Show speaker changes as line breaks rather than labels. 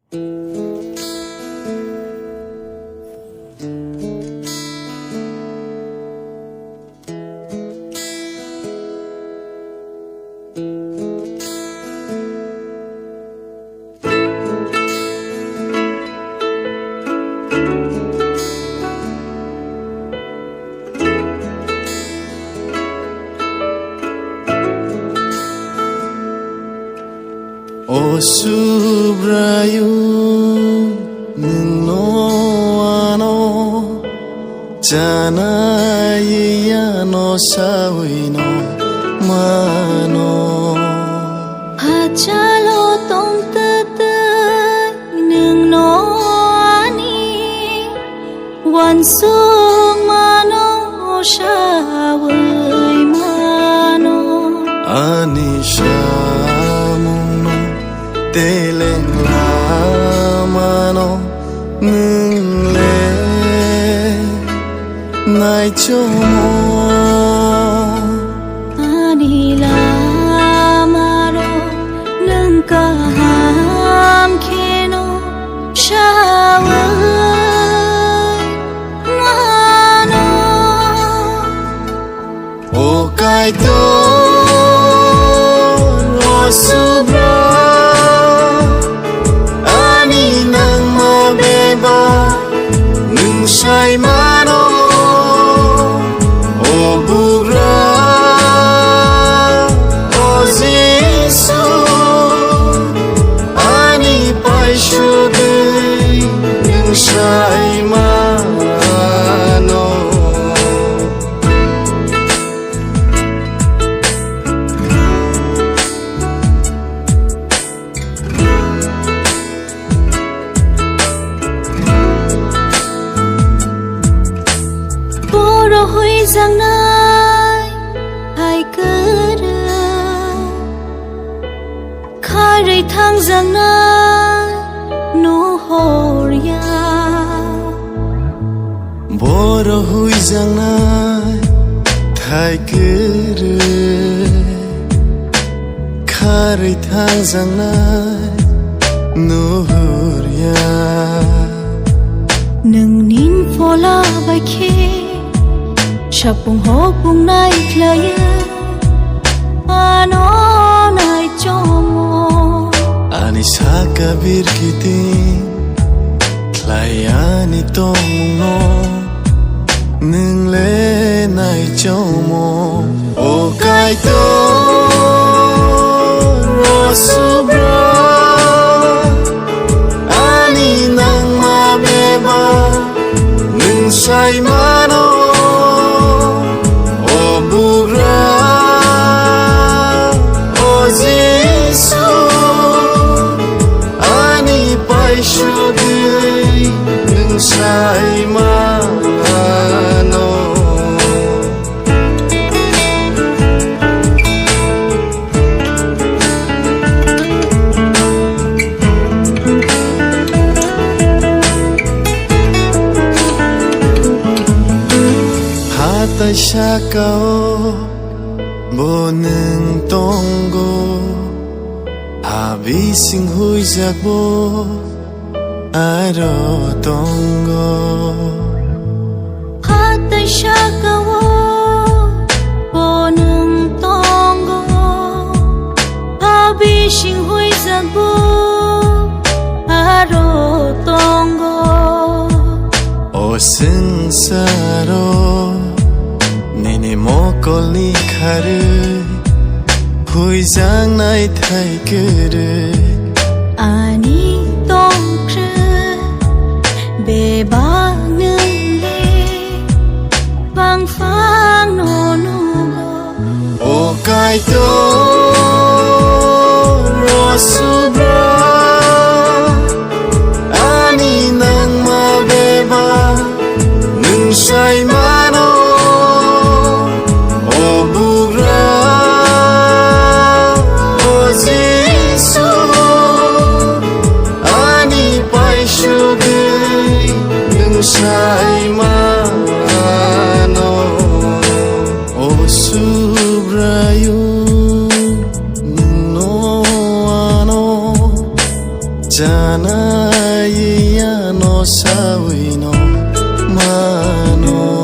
O subrayu nino ano janaya no sawino mano
hachalo tong tete nung no ani wan sung mano shawai mano
anisha Teleng lamano nung le nai chomo
anila maro nung kaham keno shawai mano
o kai to o subra Sai mano o bugra o Jesu ani paishu de sai mano
hui giang nai hai cơ khai rây thang giang nai no horia
boro hui giang nai hai cơ khai rây thang giang nai no horia
nâng nín phô la bài khê Chapung ho pung nai klaya ano nai chomo
ani saka birkitin klaya ni tong no nung le nai chomo o kai to ro subra ani nang ma beba nung sai mano Sai mano Hata shakao boneng tonggo habising hui jakbo Aro tongo
Hata shakawo bonung tongo Habi shing hui zangbo Aro tongo
O sinsaro Nini mokol ni kharu Hui zang nai thai kuru
Ani Beba nâng lê Vang phang nô nô
O kai to ro subra Ani nang ma beba Nung sai mano O bugra O Jesu Jana iya no sawino mano